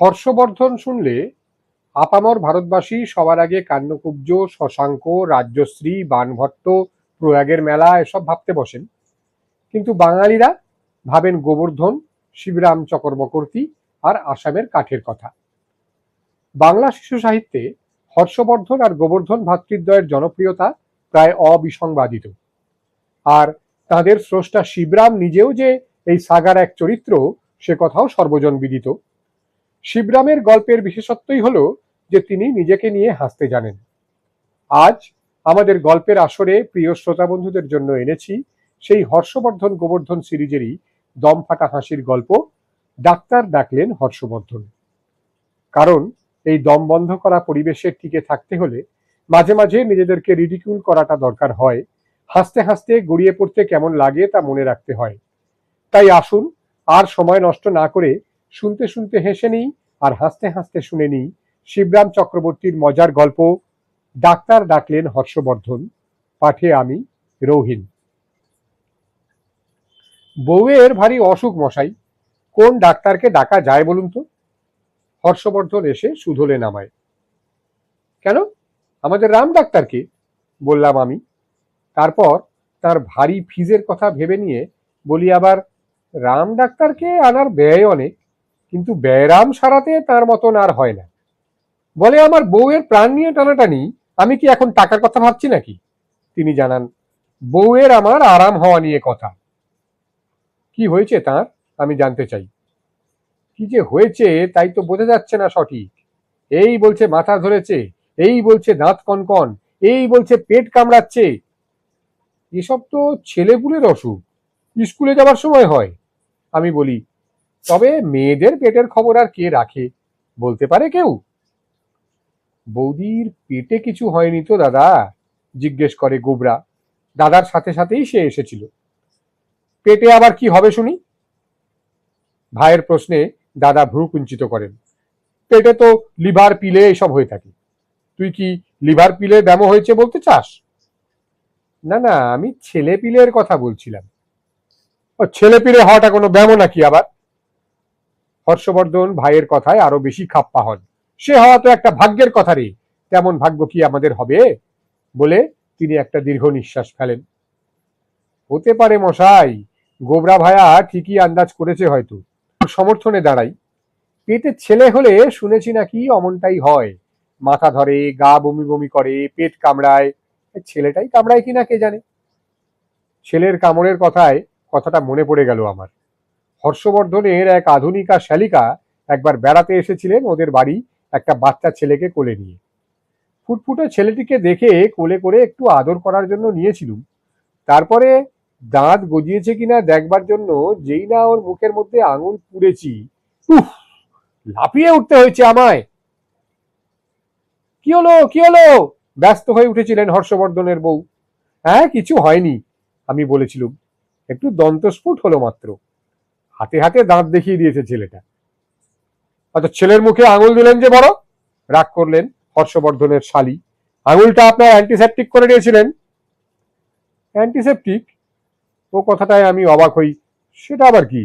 হর্ষবর্ধন শুনলে আপামর ভারতবাসী সবার আগে কান্নকুব্জ, শশাঙ্ক, রাজ্যশ্রী, বাণভট্ট, প্রয়াগের মেলা এসব ভাবতে বসেন। কিন্তু বাঙালিরা ভাবেন গোবর্ধন, শিবরাম চক্রবর্তী আর আসামের কাঠের কথা। বাংলা শিশু সাহিত্যে হর্ষবর্ধন আর গোবর্ধন ভ্রাতৃদ্বয়ের জনপ্রিয়তা প্রায় অবিসংবাদিত। আর তাদের স্রষ্টা শিবরাম নিজেও যে এই সাগার এক চরিত্র সে কথাও সর্বজন বিদিত। শিবরামের গল্পের বিশেষত্বই হলো যে তিনি নিজেকে নিয়ে হাসতে জানেন। আজ আমাদের গল্পের আসরে প্রিয় শ্রোতা বন্ধুদের জন্য এনেছি সেই হর্ষবর্ধন গোবর্ধন সিরিজেরই দমফাটা হাসির গল্প, ডাক্তার ডাকলেন হর্ষবর্ধন। কারণ এই দম বন্ধ করা পরিবেশে টিকে থাকতে হলে মাঝে মাঝে নিজেদেরকে রিডিকিউল করাটা দরকার হয়। হাসতে হাসতে গড়িয়ে পড়তে কেমন লাগে তা মনে রাখতে হয়। তাই আসুন আর সময় নষ্ট না করে শুনতে শুনতে হেসে নিই আর হাসতে হাসতে শুনে নিই শিবরাম চক্রবর্তীর মজার গল্প ডাক্তার ডাকলেন হর্ষবর্ধন। পাঠে আমি রৌহিন। বউয়ের ভারী অসুখ মশাই, কোন ডাক্তারকে ডাকা যায় বলুন তো? হর্ষবর্ধন এসে শুধলে নামায়। কেন, আমাদের রাম ডাক্তারকে, বললাম আমি। তারপর তার ভারী ফিজের কথা ভেবে নিয়ে বলি আবার, রাম ডাক্তারকে আনার ব্যয় অনেক, কিন্তু ব্যয়রাম সারাতে তার মতন আর হয় না। বলে, আমার বউয়ের প্রাণ নিয়ে টানাটানি, আমি কি এখন টাকার কথা ভাবছি নাকি? তিনি জানান, বউয়ের আমার আরাম হওয়া নিয়ে কথা। কি হয়েছে তার, আমি জানতে চাই। কি যে হয়েছে তাই তো বোঝা যাচ্ছে না সঠিক। এই বলছে মাথা ধরেছে, এই বলছে দাঁত কনকন, এই বলছে পেট কামড়াচ্ছে। এসব তো ছেলেপুলের অসুখ, স্কুলে যাবার সময় হয়। আমি বলি, তবে মেয়েদের পেটের খবর আর কে রাখে, বলতে পারে কেউ? বৌদির পেটে কিছু হয়নি তো দাদা, জিজ্ঞেস করে গোবরা। দাদার সাথে সাথেই সে এসেছিল। পেটে আবার কি হবে শুনি? ভাইয়ের প্রশ্নে দাদা ভ্রু কুঞ্চিত করেন। পেটে তো লিভার পিলে এসব হয়ে থাকে। তুই কি লিভার পিলে ব্যামো হয়েছে বলতে চাস? না না, আমি ছেলে পিলের কথা বলছিলাম। ও, ছেলে পিলে হওয়াটা কোনো ব্যামো নাকি আবার? হর্ষবর্ধন ভাইয়ের কথায় আরো বেশি খাপ্পা হন। সে হওয়া তো একটা ভাগ্যের কথা রে, তেমন ভাগ্য কি আমাদের হবে? বলে তিনি একটা দীর্ঘ নিঃশ্বাস ফেলেন। হতে পারে মশাই, গোবরা ভাইয়া ঠিকই আন্দাজ করেছে হয়তো। সমর্থনে দাঁড়াই। পেটে ছেলে হলে শুনেছি নাকি অমনটাই হয়, মাথা ধরে, গা বমি বমি করে, পেট কামড়ায়। ছেলেটাই কামড়ায় কিনা কে জানে। ছেলের কামড়ের কথাটা মনে পড়ে গেল আমার। হর্ষবর্ধনের এক আধুনিকা শ্যালিকা একবার বেড়াতে এসেছিলেন ওদের বাড়ি একটা বাচ্চা ছেলেকে কোলে নিয়ে। ফুটফুটে ছেলেটিকে দেখে কোলে করে একটু আদর করার জন্য নিয়েছিলুম। তারপরে দাঁত গজিয়েছে কিনা দেখবার জন্য যেই না ওর মুখের মধ্যে আঙুল পুড়েছি, উফ, লাফিয়ে উঠতে হয়েছে আমায়। কি হলো, কি হলো? ব্যস্ত হয়ে উঠেছিলেন হর্ষবর্ধনের বউ। হ্যাঁ, কিছু হয়নি, আমি বলেছিলুম। একটু দন্তস্ফুট হলো মাত্র। হাতে হাতে দাঁত দেখিয়ে দিয়েছে ছেলেটা। আচ্ছা, ছেলের মুখে আঙুল দিলেন যে বড়, রাগ করলেন হর্ষবর্ধনের শালী। আঙুলটা আপনার অ্যান্টিসেপটিক করে দিয়েছিলেন। অ্যান্টিসেপটিক? ও কথাটায় আমি অবাক হই। সেটা আবার কি?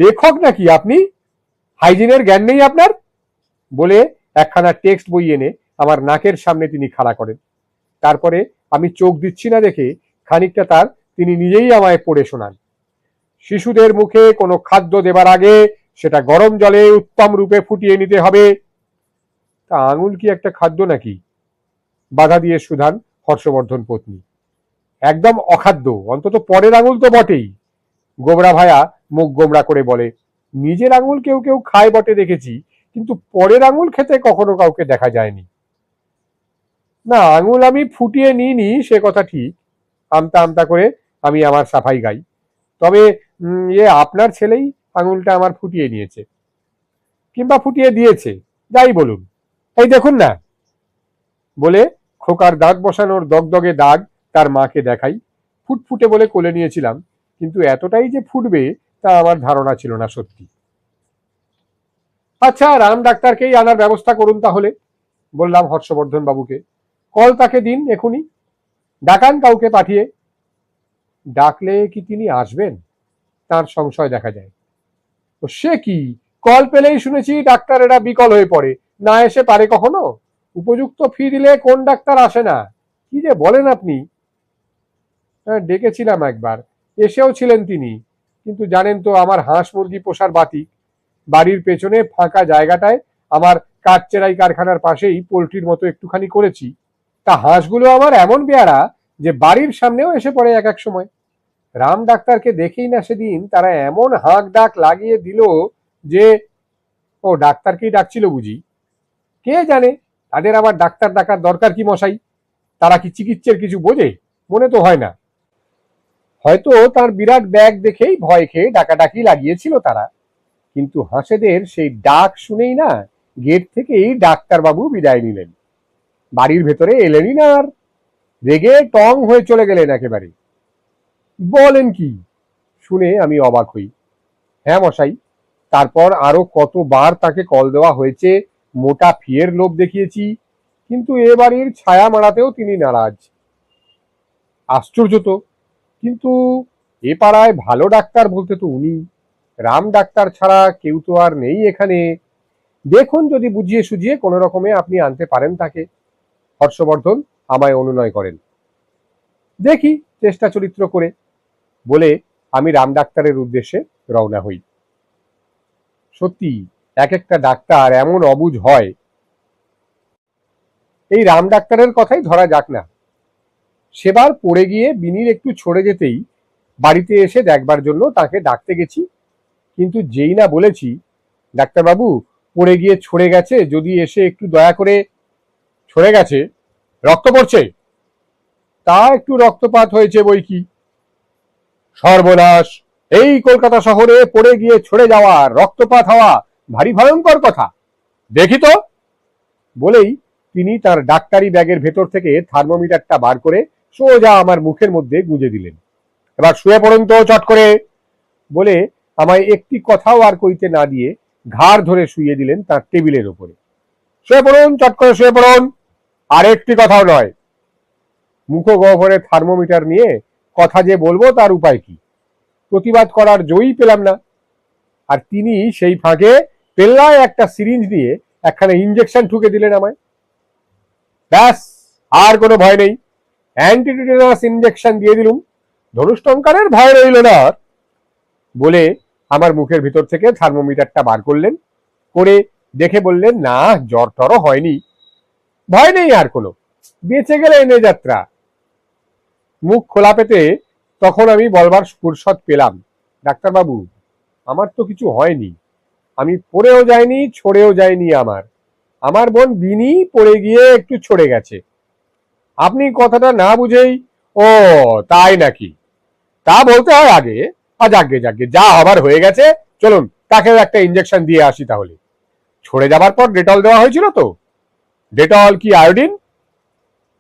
লেখক নাকি আপনি? হাইজিনের জ্ঞান নেই আপনার? বলে একখানা টেক্সট বই এনে আমার নাকের সামনে তিনি খাড়া করেন। তারপরে আমি চোখ দিচ্ছি না দেখে খানিকটা তার তিনি নিজেই আমায় পড়ে শোনান। শিশুদের মুখে কোনো খাদ্য দেবার আগে সেটা গরম জলে উত্তম রূপে ফুটিয়ে নিতে হবে। তা আঙুল কি একটা খাদ্য নাকি? বাধা দিয়ে সুধান হর্ষবর্ধন পত্নী। একদম অখাদ্য, অন্তত পরের আঙুল তো বটেই। গোবরা ভায়া মুখ গোমরা করে বলে, নিজের আঙুল কেউ কেউ খায় বটে দেখেছি, কিন্তু পরের আঙুল খেতে কখনো কাউকে দেখা যায়নি। না, আঙুল আমি ফুটিয়ে নিইনি সে কথা ঠিক। আমতা আমতা করে আমি আমার সাফাই গাই। তবে আপনার ছেলেই আঙুলটা আমার ফুটিয়ে নিয়েছে, কিংবা ফুটিয়ে দিয়েছে, যাই বলুন। এই দেখুন না। বলে খোকার দাঁত বসানোর দগদগে দাগ তার মাকে দেখাই। ফুটফুটে বলে কোলে নিয়েছিলাম, কিন্তু এতটাই যে ফুটবে তা আমার ধারণা ছিল না সত্যি। আচ্ছা, রাম ডাক্তারকেই আনার ব্যবস্থা করুন তাহলে, বললাম হর্ষবর্ধন বাবুকে। কল তাকে দিন এখনই, ডাকান কাউকে পাঠিয়ে। ডাকলে কি তিনি আসবেন? তার সংশয় দেখা যায়। তো সে কি, কল পেলেই শুনেছি ডাক্তার এরা বিকল হয়ে পড়ে, না এসে পারে কখনো। উপযুক্ত ফি দিলে কোন ডাক্তার আসে না, কি যে বলেন আপনি। হ্যাঁ, ডেকেছিলাম একবার, এসেও ছিলেন তিনি, কিন্তু জানেন তো আমার হাঁস মুরগি পোষার বাতি। বাড়ির পেছনে ফাঁকা জায়গাটায় আমার কাঠচেরাই কারখানার পাশেই পোল্ট্রির মতো একটুখানি করেছি। তা হাঁসগুলো আমার এমন পেয়ারা যে বাড়ির সামনেও এসে পড়ে এক এক সময়। রাম ডাক্তারকে দেখেই না সেদিন তারা এমন হাঁক ডাক লাগিয়ে দিল যে, ও ডাক্তারকেই ডাকছিল বুঝি। কে জানে তাদের আবার ডাক্তার ডাকার দরকার কি মশাই? তারা কি চিকিৎসার কিছু বোঝে? মনে তো হয় না। হয়তো তার বিরাট ব্যাগ দেখেই ভয় খেয়ে ডাকাডাকি লাগিয়েছিল তারা। কিন্তু হাঁসেদের সেই ডাক শুনেই না গেট থেকেই ডাক্তারবাবু বিদায় নিলেন। বাড়ির ভেতরে এলেনই না আর, রেগে টং হয়ে চলে গেলেন একেবারে। বলেন কি? শুনে আমি অবাক হই। হ্যাঁ মশাই, তারপর আরো কতবার তাকে কল দেওয়া হয়েছে, মোটা ফিয়ের লোভ দেখিয়েছি, কিন্তু এ বাড়ির ছায়া মারাতেও তিনি নারাজ। আশ্চর্য তো, কিন্তু এ পাড়ায় ভালো ডাক্তার বলতে তো উনি, রাম ডাক্তার ছাড়া কেউ তো আর নেই এখানে। দেখুন যদি বুঝিয়ে সুঝিয়ে কোনো রকমে আপনি আনতে পারেন তাকে। হর্ষবর্ধন আমায় অনুনয় করেন। দেখি চেষ্টা চরিত্র করে, বলে আমি রাম ডাক্তারের উদ্দেশ্যে রওনা হই। সত্যি এক একটা ডাক্তার এমন অবুঝ হয়। এই রাম ডাক্তারের কথাই ধরা যাক না। সেবার পড়ে গিয়ে বিনির একটু ছড়ে যেতেই বাড়িতে এসে দেখবার জন্য তাকে ডাকতে গেছি, কিন্তু যেই না বলেছি ডাক্তারবাবু পড়ে গিয়ে ছড়ে গেছে, যদি এসে একটু দয়া করে। ছড়ে গেছে? রক্ত পড়ছে? তা একটু রক্তপাত হয়েছে বই কি। সর্বনাশ! এই কলকাতা শহরে পড়ে গিয়ে ছড়ে যাওয়া, রক্তপাত হওয়া ভারী ভয়ঙ্কর কথা। দেখি তো। বলেই তিনি তার ডাক্তারি ব্যাগের ভেতর থেকে থার্মোমিটারটা বার করে সোজা আমার মুখের মধ্যে গুঁজে দিলেন। এবার শুয়ে পড়ুন তো চট করে, বলে আমায় একটি কথাও আর কইতে না দিয়ে ঘাড় ধরে শুইয়ে দিলেন তার টেবিলের ওপরে। শুয়ে পড়ুন, চট করে শুয়ে পড়ুন, আর একটি কথাও নয়। মুখ গহ্বরে থার্মোমিটার নিয়ে কথা যে বলবো তার উপায় কি? প্রতিবাদ করার জয়ী পেলাম না। আর তিনি সেই ফাঁকে পেল্লায় একটা সিরিঞ্জ নিয়ে একখানা ইঞ্জেকশন ঠুকে দিলেন আমায়। ব্যাস, আর কোনো ভয় নেই। অ্যান্টিটিটেনাস ইঞ্জেকশন দিয়ে দিলুম, ধনুষ্টঙ্কারের ভয় রইল না আর। বলে আমার মুখের ভিতর থেকে থার্মোমিটারটা বার করলেন, করে দেখে বললেন, না জ্বর টরও হয়নি, ভয় নেই আর কোনো, বেঁচে গেলে এনে যাত্রা। মুখ খোলা পেতে তখন আমি বলবার ফুরসত পেলাম, ডাক্তারবাবু আমার তো কিছু হয়নি, আমি পড়েও যাইনি, ছড়েও যায়নি। আমার বোন বিনি পড়ে গিয়ে একটু ছড়ে গেছে। আপনি কথাটা না বুঝেই, ও তাই নাকি, তা বলতে হয় আগে। যাগ্গে যাগ্গে, যা হবার হয়ে গেছে, চলুন তাকেও একটা ইঞ্জেকশন দিয়ে আসি তাহলে। ছড়ে যাবার পর ডেটল দেওয়া হয়েছিল তো? ডেটল কি আয়োডিন?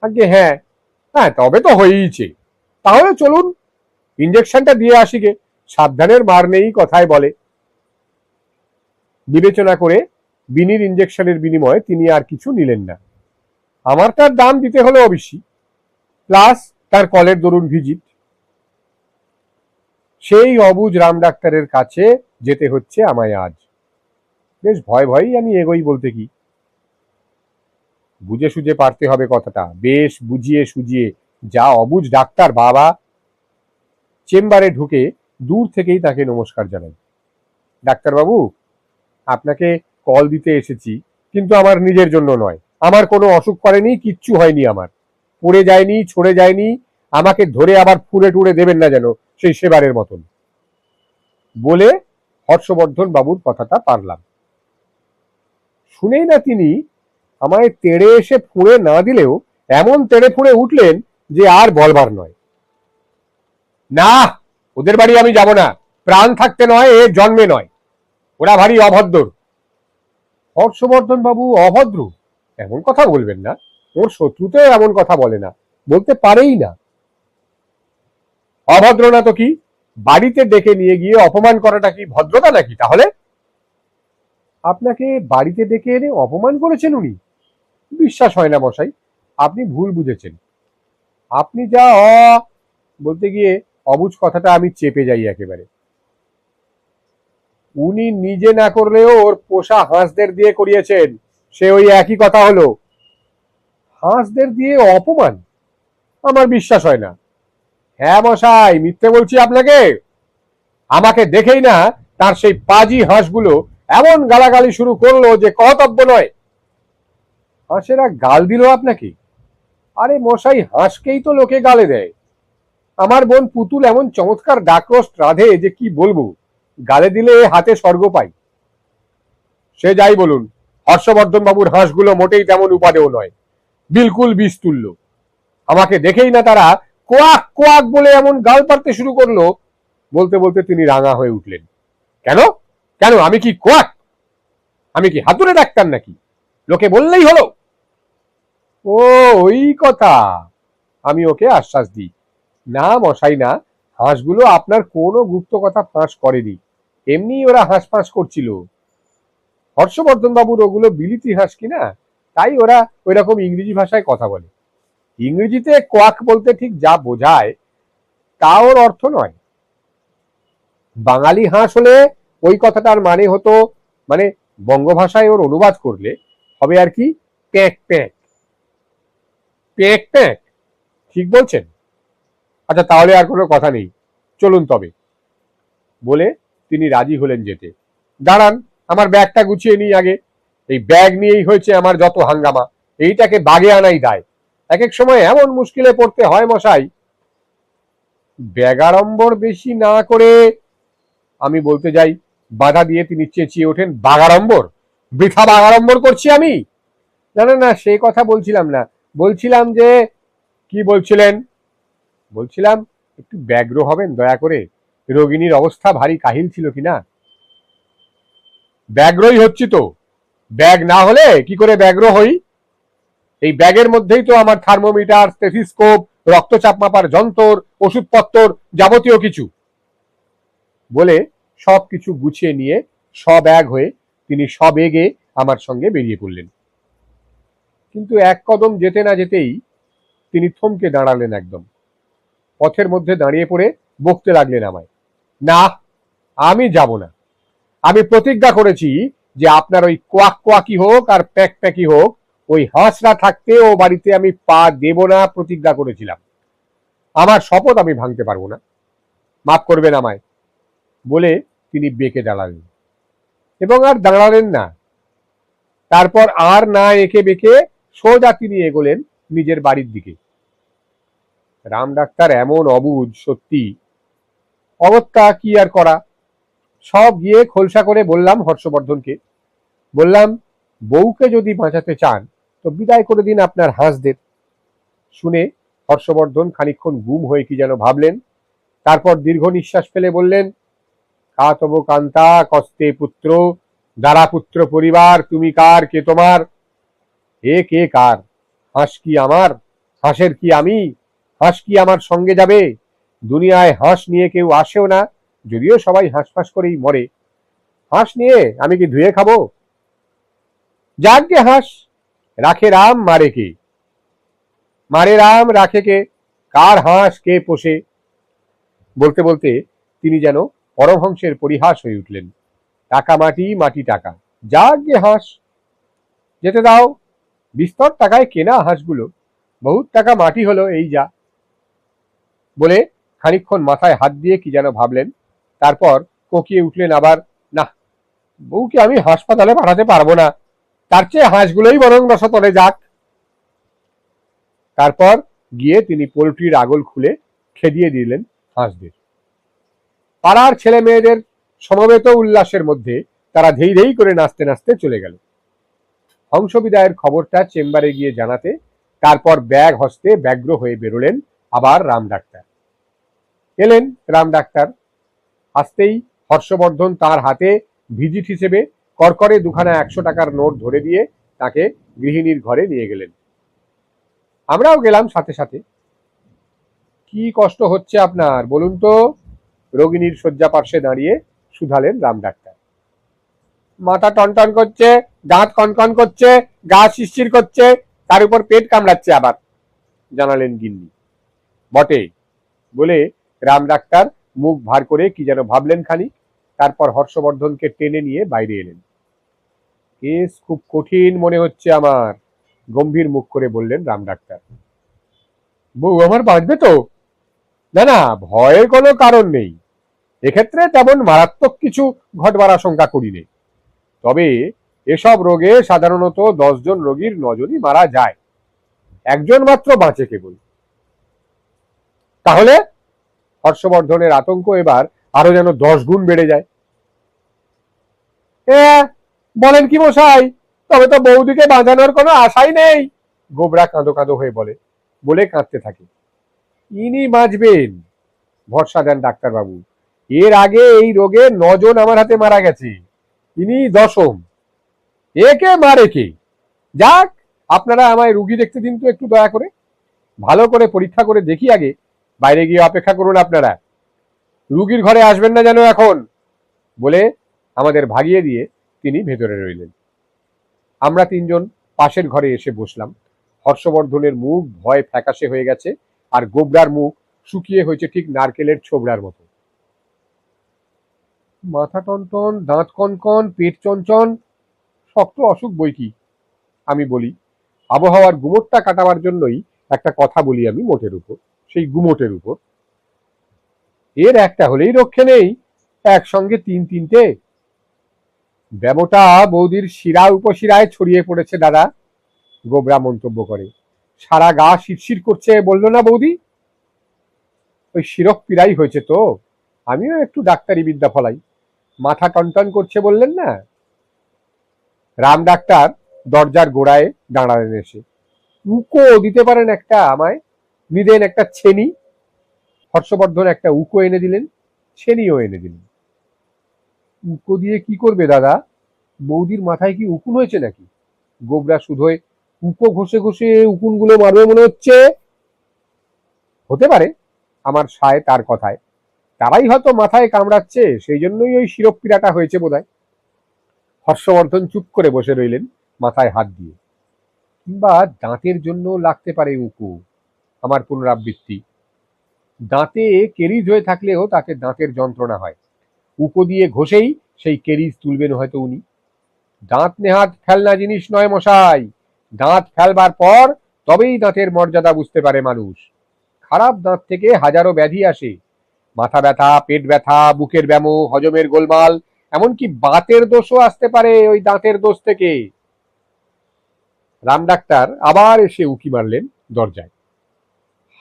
আগে হ্যাঁ। হ্যাঁ তবে তো হয়েইছে, তাহলে চলুন ইঞ্জেকশনটা দিয়ে আসি গে, সাবধানের মার নেই কথায় বলে। বিবেচনা করে বিনির ইঞ্জেকশনের বিনিময়ে তিনি আর কিছু নিলেন না। আমার তার দাম দিতে হলো অবশ্যই, প্লাস তার কলের দরুন ভিজিট। সেই অবুঝ রাম ডাক্তারের কাছে যেতে হচ্ছে আমায় আজ। বেশ ভয় ভয়ই আমি এগোই বলতে কি। বুঝে সুঝে পারতে হবে কথাটা, বেশ বুঝিয়ে সুঝিয়ে। যা অবুঝ ডাক্তার বাবা! চেম্বারে ঢুকে দূর থেকেই তাকে নমস্কার জানাই। ডাক্তারবাবু, আপনাকে কল দিতে এসেছি, কিন্তু আমার নিজের জন্য নয়। আমার কোনো অসুখ করেনি, কিচ্ছু হয়নি আমার, পড়ে যায়নি, ছড়ে যায়নি। আমাকে ধরে আবার ফুঁড়ে টুড়ে দেবেন না যেন সেই সেবারের মতন, বলে হর্ষবর্ধন বাবুর কথাটা পারলাম। শুনেই না তিনি আমায় তেড়ে এসে ফুঁড়ে না দিলেও এমন তেড়ে ফুঁড়ে উঠলেন যে আর বলবার নয়। না, ওদের বাড়ি আমি যাব না, প্রাণ থাকতে নয়, এ জন্মে নয়। ওরা ভারী অভদ্র। হর্ষবর্ধন বাবু অভদ্র? এমন কথা বলবেন না, ওর শত্রুতেও এমন কথা বলে না, বলতে পারেই না। অভদ্র না তো কি? বাড়িতে ডেকে নিয়ে গিয়ে অপমান করাটা কি ভদ্রতা নাকি তাহলে? আপনাকে বাড়িতে ডেকে এনে অপমান করেছেন উনি? বিশ্বাস হয় না মশাই, আপনি ভুল বুঝেছেন। আপনি যা বলতে গিয়ে অবুঝ কথাটা আমি চেপে যাই একেবারে। উনি নিজে না করলেও ওর পোষা হাঁসদের দিয়ে করিয়েছেন। সে ওই একই কথা হলো। হাঁসদের দিয়ে অপমান? আমার বিশ্বাস হয় না। হ্যাঁ মশাই, মিথ্যে বলছি আপনাকে? আমাকে দেখেই না তার সেই পাজি হাঁসগুলো এমন গালাগালি শুরু করলো যে কর্তব্য নয়। হাঁসেরা গাল দিল আপনাকে? আরে মশাই, হাঁসকেই তো লোকে গালে দেয়। আমার বোন পুতুল এমন চমৎকার ডাকরস রাধে যে কি বলবো, গালে দিলে হাতে স্বর্গ পাই। সে যাই বলুন, হর্ষবর্ধন বাবুর হাঁসগুলো মোটেই তেমন উপাদেয় নয়, বিলকুল বিষ তুল্য। আমাকে দেখেই না তারা কোয়াক কোয়াক বলে এমন গাল পারতে শুরু করলো। বলতে বলতে তিনি রাঙা হয়ে উঠলেন। কেন কেন, আমি কি কোয়াক? আমি কি হাতুড়ে ডাক্তার নাকি? লোকে বললেই হলো। ও, ওই কথা। আমি ওকে আশ্বাস দিই, না মশাই না, হাঁসগুলো আপনার কোনো গুপ্ত কথা ফাঁস করেনি, এমনি ওরা হাঁস ফাঁস করছিল। হর্ষবর্ধন বাবুর ওগুলো বিলিতি হাঁস কিনা, তাই ওরা ওই রকম ইংরেজি ভাষায় কথা বলে। ইংরেজিতে কোয়াক বলতে ঠিক যা বোঝায় তা ওর অর্থ নয়। বাঙালি হাঁস হলে ওই কথাটার মানে হতো, মানে বঙ্গভাষায় ওর অনুবাদ করলে হবে আর কি, প্যাঁক প্যাঁক। প্যাঁক প্যাঁক, ঠিক বলছেন? আচ্ছা তাহলে আর কোনো কথা নেই, চলুন তবে, বলে তিনি রাজি হলেন যেতে। দাঁড়ান, আমার ব্যাগটা গুছিয়ে নিই আগে। এই ব্যাগ নিয়েই হয়েছে আমার যত হাঙ্গামা, এইটাকে বাগে আনাই দায়। এক এক সময় এমন মুশকিলে পড়তে হয় মশাই। ব্যাগাড়ম্বর বেশি না করে, আমি বলতে যাই, বাধা দিয়ে তিনি চেঁচিয়ে ওঠেন, বাগাড়ম্বর? বৃথা বাগাড়ম্বর করছি আমি? না না না, সেই কথা বলছিলাম না। বলছিলাম যে, কি বলছিলেন? বলছিলাম একটু ব্যগ্র হবেন দয়া করে, রোগিণীর অবস্থা ভারী কাহিল ছিল কিনা। ব্যগ্রই হচ্ছি তো, ব্যাগ না হলে কি করে ব্যগ্র হই? এই ব্যাগের মধ্যেই তো আমার থার্মোমিটার, স্টেথিস্কোপ, রক্তচাপ মাপার যন্ত্র, ওষুধপত্র, যাবতীয় কিছু। বলে সব কিছু গুছিয়ে নিয়ে সব্যাগ হয়ে তিনি সবেগে আমার সঙ্গে বেরিয়ে পড়লেন। কিন্তু এক কদম যেতে না যেতেই তিনি থমকে দাঁড়ালেন একদম। পথের মধ্যে দাঁড়িয়ে পড়ে বকতে লাগলেন আমায়, না, আমি যাব না। আমি প্রতিজ্ঞা করেছি যে আপনার ওই কোয়াক কোয়াকি হোক আর প্যাক প্যাকি হোক, ওই হাঁসরা থাকতে ও বাড়িতে আমি পা দেব না, প্রতিজ্ঞা করেছিলাম। আমার শপথ আমি ভাঙতে পারবো না, মাফ করবেন আমায়। বলে তিনি বেঁকে দাঁড়ালেন এবং আর দাঁড়ালেন না। তারপর আর না এঁকে বেঁকে সোজা তিনি এগোলেন নিজের বাড়ির দিকে। রাম ডাক্তার এমন অবুঝ, সত্যি অগত্যা কি আর করা। সব গিয়ে খোলসা করে বললাম হর্ষবর্ধনকে, বললাম, বউকে যদি বাঁচাতে চান তো বিদায় করে দিন আপনার হাঁসদের। শুনে হর্ষবর্ধন খানিকক্ষণ গুম হয়ে কি যেন ভাবলেন, তারপর দীর্ঘ নিঃশ্বাস ফেলে বললেন, কা তব কান্তা কস্তে পুত্র, দ্বারা পুত্র পরিবার, তুমি কার, কে তোমার? এ কে কার? হাঁস কি আমার? হাঁসের কি আমি? হাঁস কি আমার সঙ্গে যাবে? দুনিয়ায় হাঁস নিয়ে কেউ আসেও না, যদিও সবাই হাঁস ফাঁস করেই মরে। হাঁস নিয়ে আমি কি ধুয়ে খাবো? যাকে হাঁস, রাখে রাম মারে কে? মারে রাম রাখে কে? কার হাঁস কে পোষে? বলতে বলতে তিনি যেন পরমহংসের পরিহাস হয়ে উঠলেন। টাকা মাটি, মাটি টাকা, যাকে হাঁস, যেতে দাও। বিস্তর টাকায় কেনা হাঁসগুলো, বহুত টাকা মাটি হলো এই যা। বলে খানিকক্ষণ মাথায় হাত দিয়ে কি যেন ভাবলেন, তারপর কোকিয়ে উঠলেন আবার, না, বউকে আমি হাসপাতালে পাঠাতে পারবো না, তার চেয়ে হাঁসগুলোই বরং রসতলে যাক। তারপর গিয়ে তিনি পোল্ট্রির আগল খুলে খেদিয়ে দিলেন হাঁসদের। পাড়ার ছেলে মেয়েদের সমবেত উল্লাসের মধ্যে তারা ধেই ধেই করে নাচতে নাচতে চলে গেল হংস বিদায়ের খবরটা চেম্বারে গিয়ে জানাতে। তারপর ব্যাগ হস্তে ব্যগ্র হয়ে বেরোলেন আবার রাম ডাক্তার। এলেন রাম ডাক্তার, আসতেই হর্ষবর্ধন তার হাতে ভিজিট হিসেবে করকরে দুখানা 100 টাকার নোট ধরে দিয়ে তাকে গৃহিণীর ঘরে নিয়ে গেলেন। আমরাও গেলাম সাথে সাথে। কি কষ্ট হচ্ছে আপনার বলুন তো? রোগিণীর শয্যা পার্শ্বে দাঁড়িয়ে শুধালেন রাম ডাক্তার। মাথা টনটন করছে, দাঁত কনকন করছে, গা শিরশির করছে, তার উপর পেট কামড়াচ্ছে আবার, জানালেন গিন্নি। বটে, বলে রাম ডাক্তার মুখ ভার করে কি যেন ভাবলেন খানিক, তারপর হর্ষবর্ধনকে টেনে নিয়ে বাইরে এলেন। কেস খুব কঠিন মনে হচ্ছে আমার, গম্ভীর মুখ করে বললেন রাম ডাক্তার। বউ আমার বাঁচবে তো? না না, ভয়ের কোনো কারণ নেই। এক্ষেত্রে তেমন মারাত্মক কিছু ঘটবার আশঙ্কা করি নেই। তবে এসব রোগে সাধারণত 10 জন রোগীর 9 জনই মারা যায়, একজন মাত্র বাঁচে কেবল। তাহলে? হর্ষবর্ধনের আতঙ্ক এবার আরো যেন 10 গুণ বেড়ে যায়। বলেন কি মশাই, তবে তো বৌদিকে বাঁচানোর কোনো আশাই নেই, গোবরা কাঁদো কাঁদো হয়ে বলে কাঁদতে থাকে। ইনি বাঁচবেন, ভরসা দেন ডাক্তারবাবু। এর আগে এই রোগে 9 জন আমার হাতে মারা গেছে, ইনি 10ম। একে মারে কে? যাক, আপনারা আমায় রুগী দেখতে দিন তো একটু দয়া করে, ভালো করে পরীক্ষা করে দেখি আগে, বাইরে গিয়ে অপেক্ষা করুন আপনারা, রুগীর ঘরে আসবেন না যেন এখন, বলে আমাদের ভাগিয়ে দিয়ে তিনি ভেতরে রইলেন। আমরা 3 জন পাশের ঘরে এসে বসলাম। হর্ষবর্ধনের মুখ ভয় ফ্যাকাশে হয়ে গেছে, আর গোবরার মুখ শুকিয়ে হয়েছে ঠিক নারকেলের ছোবড়ার মতো। মাথা টনটন, দাঁত কনকন, পেট চঞ্চন, শক্ত অসুখ বই কি, আমি বলি। আবহাওয়ার গুমোটটা কাটাবার জন্যই একটা কথা বলি আমি মোটের উপর, সেই গুমোটের উপর। এর একটা হলেই রক্ষে নেই, একসঙ্গে 3-3টে। ব্যামোটা বৌদির শিরা উপশিরায় ছড়িয়ে পড়েছে দাদা, গোবরা মন্তব্য করে। সারা গা শিরশির করছে, বললো না বৌদি? ওই শিরক পীড়াই হয়েছে তো, আমিও একটু ডাক্তারি বিদ্যা ফলাই, মাথা টনটন করছে বললেন না। রাম ডাক্তার দরজার গোড়ায় দাঁড়ালেন এসে। উকো দিতে পারেন একটা আমায়, নিদেন একটা ছেনি। হর্ষবর্ধন একটা উকো এনে দিলেন, ছেনিও এনে দিলেন। উকো দিয়ে কি করবে দাদা? বৌদির মাথায় কি উকুন হয়েছে নাকি? গোবরা শুধোয়, উকো ঘষে ঘষে উকুনগুলো মারবে মনে হচ্ছে। হতে পারে, আমার সায় তার কথায়, তারাই হয়তো মাথায় কামড়াচ্ছে, সেই জন্যই ওই শিরক পীড়াটা হয়েছে বোধহয়। হর্ষবর্ধন চুপ করে বসে রইলেন, মাথায় হাত দিয়ে। কিংবা দাঁতের জন্য লাগতে পারে উকু, আমার পুনরাবৃত্তি। দাঁতে কেরিজ হয়ে থাকলেও তাকে দাঁতের যন্ত্রণা হয়, উকো দিয়ে ঘষেই সেই কেরিজ তুলবেন হয়তো উনি। দাঁত নেহাত ফেলনা জিনিস নয় মশাই, দাঁত ফেলবার পর তবেই দাঁতের মর্যাদা বুঝতে পারে মানুষ। খারাপ দাঁত থেকে হাজারো ব্যাধি আসে, মাথা ব্যথা, পেট ব্যথা, বুকের ব্যামো, হজমের গোলমাল, এমনকি বাতের দোষও আসতে পারে ওই দাঁতের দোষ থেকে। রাম ডাক্তার আবার এসে উকি মারলেন দরজায়।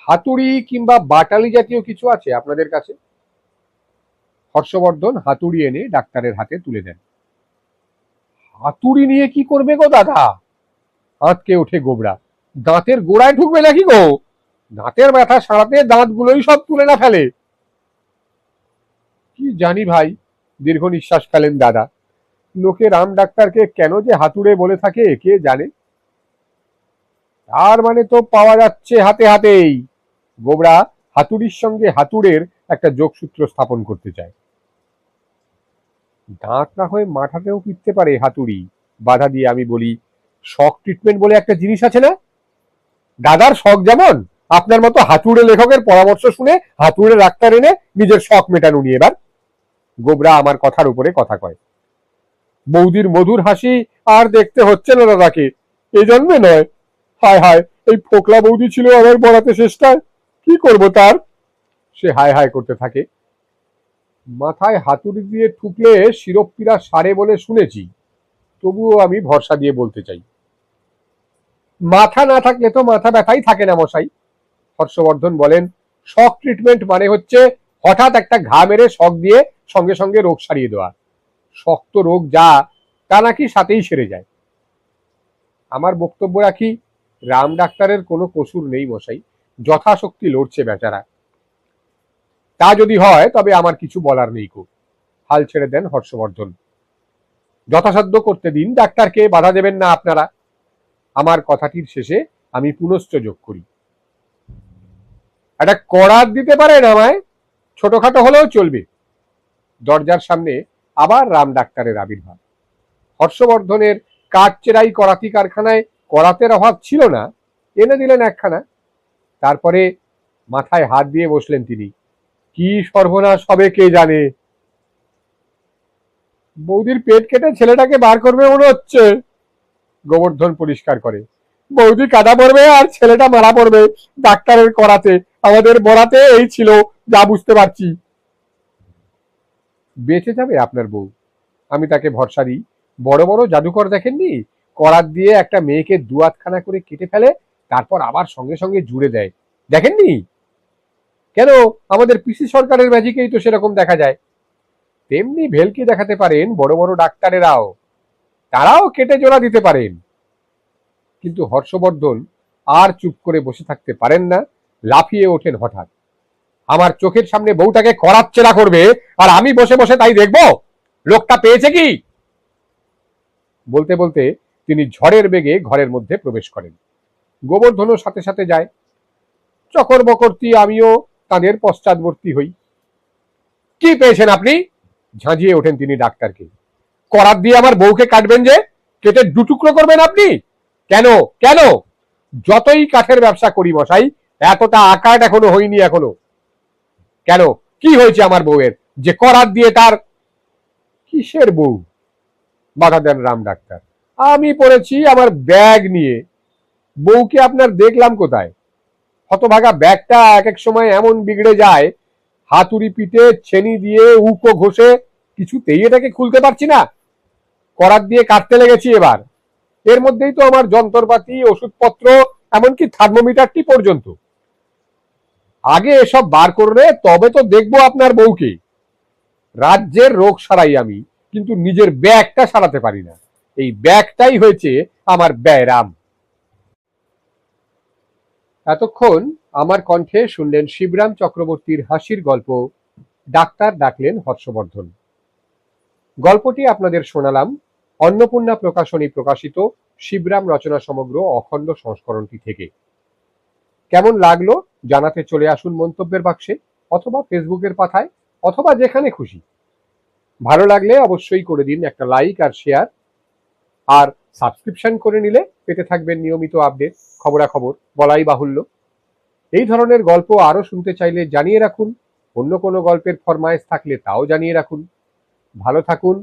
হাতুড়ি কিংবা বাটালি জাতীয় কিছু আছে আপনাদের কাছে? হর্ষবর্ধন হাতুড়ি এনে ডাক্তারের হাতে তুলে দেন। হাতুড়ি নিয়ে কি করবে গো দাদা? আঁতকে ওঠে গোবরা। দাঁতের গোড়ায় ঢুকবে নাকি গো? দাঁতের ব্যথা সারাতে দাঁতগুলোই সব তুলে না ফেলে? কি জানি ভাই, দীর্ঘ নিঃশ্বাস ফেলেন দাদা। লোকে রাম ডাক্তারকে কেন যে হাতুড়ে বলে থাকে কে জানে। তার মানে তো পাওয়া যাচ্ছে হাতে হাতেই। গোবরা হাতুড়ির সঙ্গে হাতুড়ের একটা যোগসূত্র স্থাপন করতে চায়। দাঁত না হয়ে মাথাতেও পিটতে পারে হাতুড়ি, বাধা দিয়ে আমি বলি। শক ট্রিটমেন্ট বলে একটা জিনিস আছে না? দাদার শখ যেমন, আপনার মতো হাতুড়ে লেখকের পরামর্শ শুনে হাতুড়ে ডাক্তার এনে নিজের শখ মেটানো নিয়ে এবার। গোবরা আমার কথার উপরে কথা কয়। বৌদির মধুর হাসি আর দেখতে হচ্ছে না দাদাকে, এই জন্মে নয়। হায় হায়, এই ফোকলা বৌদি ছিল আমার বড়াতে শেষটায়, কি করব তার? সে হায় হায় করতে থাকে। মাথায় হাতুড়ি দিয়ে ঠুকলে শিরক পীড়া সারে বলে শুনেছি, তবুও আমি ভরসা দিয়ে বলতে চাই, মাথা না থাকলে তো মাথা ব্যথাই থাকে না মশাই। হর্ষবর্ধন বলেন, শক ট্রিটমেন্ট মানে হচ্ছে হঠাৎ একটা ঘা মেরে শক দিয়ে সঙ্গে সঙ্গে রোগ সারিয়ে দেওয়া। শক্ত রোগ যা, তা নাকি সাথেই সেরে যায়। আমার বক্তব্য রাখি, রাম ডাক্তারের কোনো কসুর নেই মশাই, যথাশক্তি লড়ছে বেচারা। তা যদি হয় তবে আমার কিছু বলার নেই কো, হাল ছেড়ে দেন হর্ষবর্ধন। যথাসাধ্য করতে দিন ডাক্তারকে, বাধা দেবেন না আপনারা। আমার কথাটির শেষে আমি পুনশ্চ যোগ করি, একটা করাত দিতে পারেন আমায়, ছোটখাটো হলেও চলবে। দরজার সামনে আবার রাম ডাক্তারের আবির্ভাব। হর্ষবর্ধনের কাঠচেরাই করাতি কারখানায় করাতের অভাব ছিল না, এনে দিলেন একখানা। তারপরে মাথায় হাত দিয়ে বসলেন তিনি। কি সর্বনাশ হবে কে জানে। বৌদির পেট কেটে ছেলেটাকে বার করবে মনে হচ্ছে। গোবর্ধন পরিষ্কার করে। বৌদি কাদা পড়বে আর ছেলেটা মারা পড়বে ডাক্তারের করাতে। আমাদের বরাতে এই ছিল, যা বুঝতে পারছি। বেঁচে যাবে আপনার বউ, আমি তাকে ভরসা দিই। বড় বড় জাদুকর দেখেননি, করাত দিয়ে একটা মেয়েকে দুয়াতখানা করে কেটে ফেলে, তারপর আবার সঙ্গে সঙ্গে জুড়ে দেয়, দেখেননি? কেন, আমাদের পিসি সরকারের ম্যাজিকেই তো সেরকম দেখা যায়। তেমনি ভেলকি দেখাতে পারেন বড় বড় ডাক্তারেরাও, তারাও কেটে জোড়া দিতে পারেন। কিন্তু হর্ষবর্ধন আর চুপ করে বসে থাকতে পারেন না, লাফিয়ে ওঠেন হঠাৎ। আমার চোখের সামনে বউটাকে করাচ্ছেড়া করবে, আর আমি বসে বসে তাই দেখবো? লোকটা পেয়েছে কি? বলতে বলতে তিনি ঝড়ের বেগে ঘরের মধ্যে প্রবেশ করেন। গোবর্ধনও সাথে সাথে যায়। চকর বকরতি আমিও তাদের পশ্চাৎবর্তী হই। কি পেয়েছেন আপনি? ঝাঁঝিয়ে ওঠেন তিনি ডাক্তারকে। করাত দিয়ে আমার বউকে কাটবেন যে, কেটে দুটুকরো করবেন আপনি? কেন কেন? যতই কাঠের ব্যবসা করি মশাই, এতটা আকাট এখনো হয়নি এখনো। কেন, কি হয়েছে আমার বউয়ের যে করাত দিয়ে তার? কিসের বউ? বাধা দেন রাম ডাক্তার। আমি পড়েছি আমার ব্যাগ নিয়ে, বউকে আপনার দেখলাম কোথায়? হতভাগা ব্যাগটা এক এক সময় এমন বিগড়ে যায়, হাতুড়ি পিঠে ছেনি দিয়ে উকো ঘষে কিছুতেই এটাকে খুলতে পারছি না। করাত দিয়ে কাটতে লেগেছি এবার। এর মধ্যেই তো আমার যন্ত্রপাতি, ওষুধপত্র, এমনকি থার্মোমিটারটি পর্যন্ত। আগে এসব বার করলে তবে তো দেখবো আপনার বউকে। রাজ্যের রোগ সারাই আমি, কিন্তু নিজের ব্যাগটা সারাতে পারি না। এই ব্যাগটাই হয়েছে আমার ব্যায়রাম। এতক্ষণ আমার কণ্ঠে শুনলেন শিবরাম চক্রবর্তীর হাসির গল্প ডাক্তার ডাকলেন হর্ষবর্ধন। গল্পটি আপনাদের শোনালাম অন্নপূর্ণা প্রকাশনী প্রকাশিত শিবরাম রচনা সমগ্র অখণ্ড সংস্করণটি থেকে। কেমন লাগলো জানাতে চলে আসুন মন্তব্যের বাক্সে, অথবা ফেসবুকের পাতায়, অথবা যেখানে খুশি। ভালো লাগলে অবশ্যই করে দিন একটা লাইক আর শেয়ার, আর সাবস্ক্রিপশন করে নিলে পেতে থাকবেন নিয়মিত আপডেট, খবরাখবর বলাই বাহুল্য। এই ধরনের গল্প আরো শুনতে চাইলে জানিয়ে রাখুন। অন্য কোনো গল্পের ফরমায়েশ থাকলে তাও জানিয়ে রাখুন। ভালো থাকুন,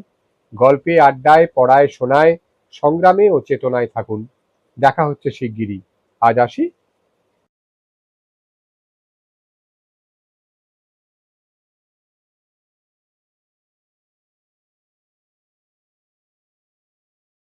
গল্পে, আড্ডায়, পড়ায়, শোনায়, সংগ্রামে ও চেতনায় থাকুন। দেখা হচ্ছে শিগগিরই। আজ আসি।